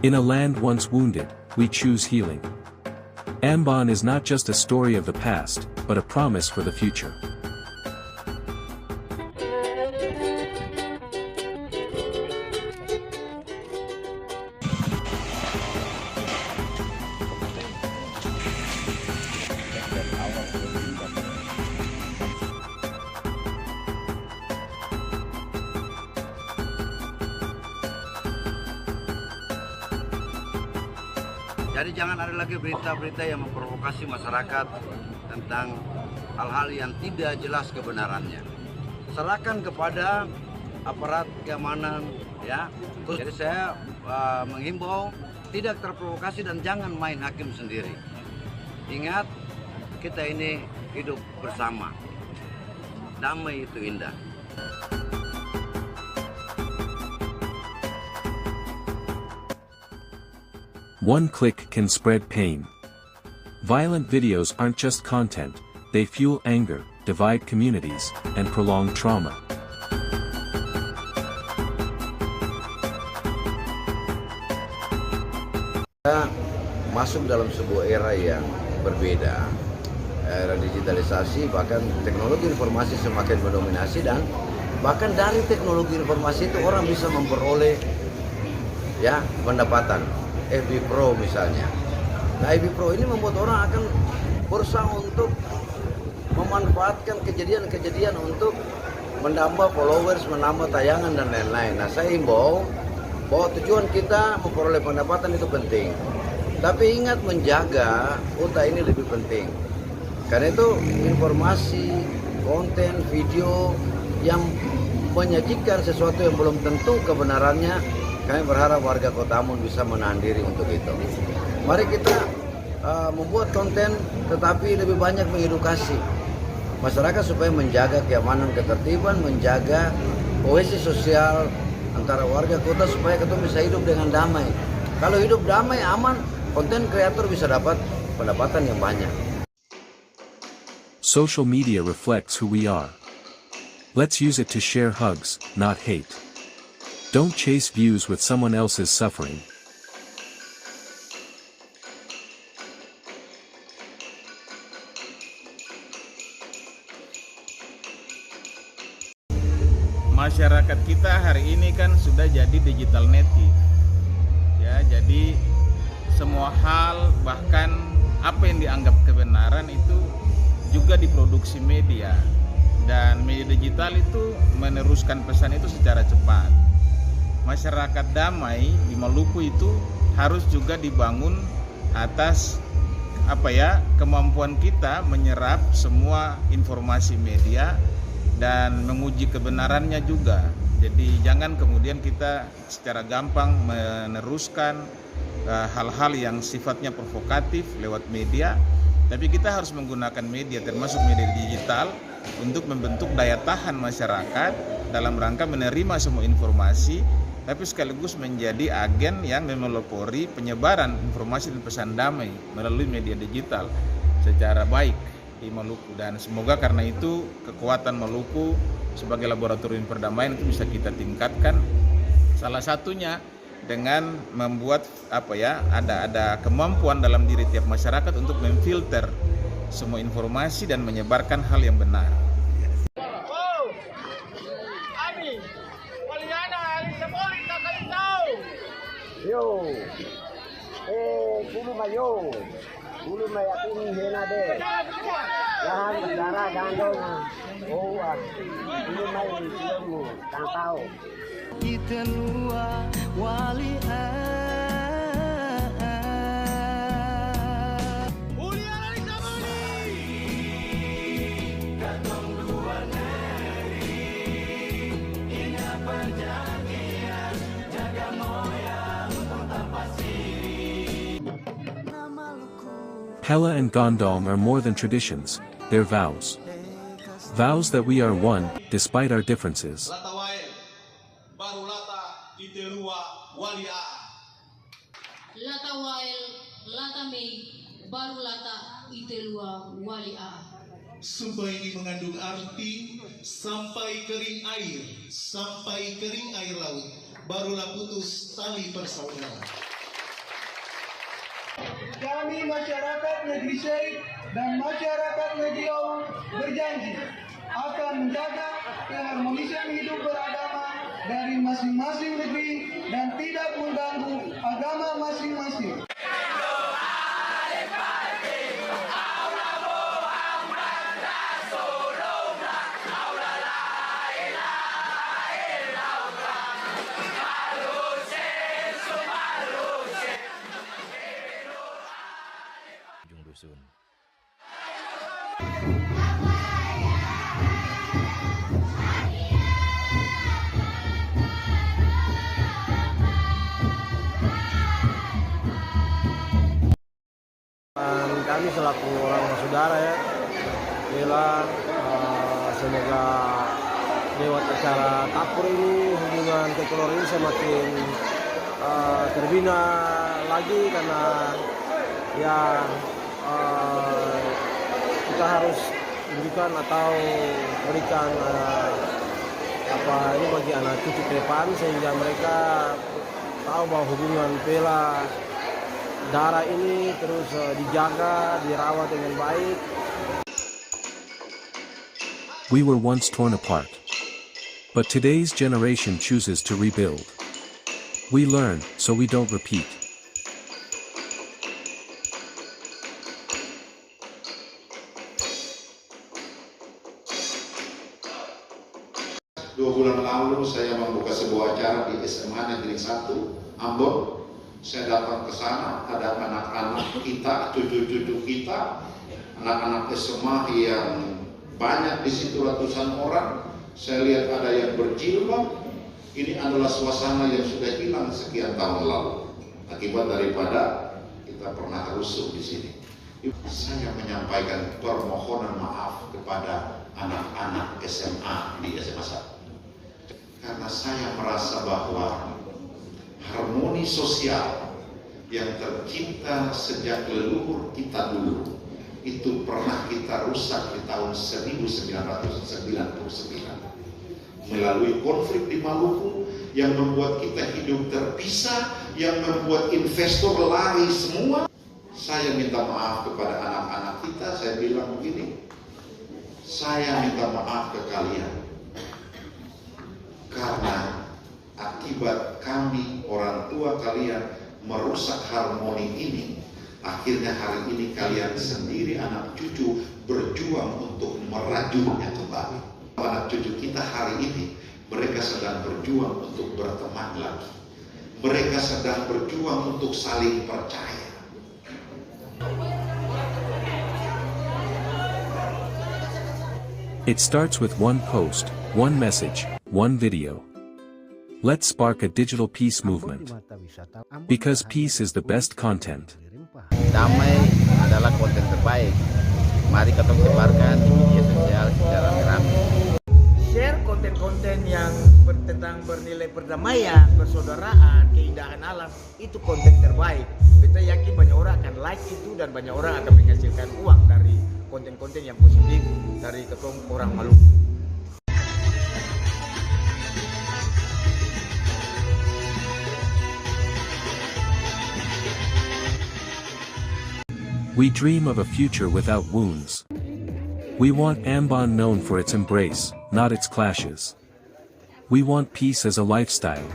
In a land once wounded, we choose healing. Ambon is not just a story of the past, but a promise for the future. Jadi jangan ada lagi berita-berita yang memprovokasi masyarakat tentang hal-hal yang tidak jelas kebenarannya. Serahkan kepada aparat keamanan, ya. Jadi saya menghimbau tidak terprovokasi dan jangan main hakim sendiri. Ingat, kita ini hidup bersama. Damai itu indah. One click can spread pain. Violent videos aren't just content, they fuel anger, divide communities, and prolong trauma. Kita masuk dalam sebuah era yang berbeda, era digitalisasi, bahkan teknologi informasi semakin mendominasi, dan bahkan dari teknologi informasi itu orang bisa memperoleh pendapatan. FB Pro misalnya. Nah, FB Pro ini membuat orang akan berusaha untuk memanfaatkan kejadian-kejadian untuk menambah followers, menambah tayangan dan lain-lain. Nah, saya himbau bahwa tujuan kita memperoleh pendapatan itu penting. Tapi ingat, menjaga otak ini lebih penting. Karena itu informasi, konten, video yang menyajikan sesuatu yang belum tentu kebenarannya, kami berharap warga Kota Ambon bisa menahan diri untuk itu. Mari kita membuat konten tetapi lebih banyak mengedukasi masyarakat supaya menjaga keamanan, ketertiban, menjaga kohesi sosial antara warga kota supaya kita bisa hidup dengan damai. Kalau hidup damai, aman, konten kreator bisa dapat pendapatan yang banyak. Social media reflects who we are. Let's use it to share hugs, not hate. Don't chase views with someone else's suffering. Masyarakat kita hari ini kan sudah jadi digital native. Ya, jadi semua hal, bahkan apa yang dianggap kebenaran itu juga diproduksi media. Dan media digital itu meneruskan pesan itu secara cepat. Masyarakat damai di Maluku itu harus juga dibangun atas kemampuan kita menyerap semua informasi media dan menguji kebenarannya juga. Jadi jangan kemudian kita secara gampang meneruskan hal-hal yang sifatnya provokatif lewat media, tapi kita harus menggunakan media termasuk media digital untuk membentuk daya tahan masyarakat dalam rangka menerima semua informasi, tapi sekaligus menjadi agen yang memelopori penyebaran informasi dan pesan damai melalui media digital secara baik di Maluku. Dan semoga karena itu kekuatan Maluku sebagai laboratorium perdamaian itu bisa kita tingkatkan. Salah satunya dengan membuat ada kemampuan dalam diri tiap masyarakat untuk memfilter semua informasi dan menyebarkan hal yang benar. Yo, dulu mayakin hena deh, lahan negara gandong, dulu main filmu, tak tahu. Kita luar wali Hela and Gondom are more than traditions, they're vows. Vows that we are one, despite our differences. Sumpah ini mengandung arti sampai kering air laut, barulah putus tali persaudaraan. Kami masyarakat negeri Syekh dan masyarakat negeri Owu berjanji akan menjaga keharmonisan hidup beragama dari masing-masing negeri dan tidak mengganggu agama masing-masing. Dusun. Kami selaku orang saudara ya, bilang semoga lewat acara Tapur ini hubungan kekeluargaan ini semakin terbina lagi, karena ya kita harus berikan atau berikan ini bagi anak cucu ke depan, sehingga mereka tahu bahwa hubungan bela darah ini terus dijaga, dirawat dengan baik. We were once torn apart, but today's generation chooses to rebuild. We learn, so we don't repeat. Dua bulan lalu saya membuka sebuah acara di SMA Negeri 1 Ambon. Saya datang ke sana, ada anak-anak kita, cucu-cucu kita, anak-anak SMA yang banyak di situ, ratusan orang. Saya lihat ada yang berjilbab. Ini adalah suasana yang sudah hilang sekian tahun lalu akibat daripada kita pernah rusuh di sini. Saya menyampaikan permohonan maaf kepada anak-anak SMA di SMA 1. Karena saya merasa bahwa harmoni sosial yang tercipta sejak leluhur kita dulu itu pernah kita rusak di tahun 1999 melalui konflik di Maluku yang membuat kita hidup terpisah, yang membuat investor lari semua. Saya minta maaf kepada anak-anak kita. Saya bilang begini, saya minta maaf ke kalian karena akibat kami orang tua kalian merusak harmoni ini. Akhirnya hari ini kalian sendiri anak cucu berjuang untuk merajutnya kembali. Anak cucu kita hari ini mereka sedang berjuang untuk berteman lagi. Mereka sedang berjuang untuk saling percaya. It starts with one post, one message, one video. Let's spark a digital peace movement. Because peace is the best content. Damai adalah konten terbaik. Mari kita sebarkan di media sosial secara rame. Share konten-konten yang tentang bernilai perdamaian, persaudaraan, keindahan alam, itu konten terbaik. Kita yakin banyak orang akan like itu dan banyak orang akan menghasilkan uang dari konten-konten yang positif dari ketong orang Maluku. We dream of a future without wounds. We want Ambon known for its embrace, not its clashes. We want peace as a lifestyle.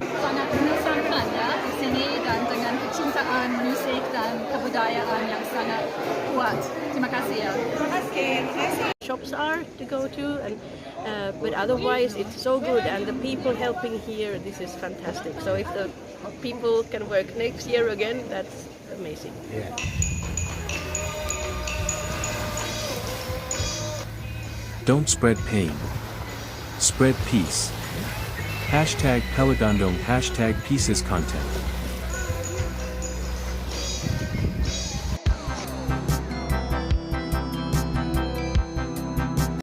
Sangat mengesankan ya di sini, dan dengan kecintaan musik dan kebudayaan yang sangat kuat. Terima kasih ya. Terima kasih. Shops are to go to, and but otherwise it's so good, and the people helping here, this is fantastic. So if the people can work next year again, that's amazing. Yeah. Don't spread pain. Spread peace. #Pelagondong #Pieces content.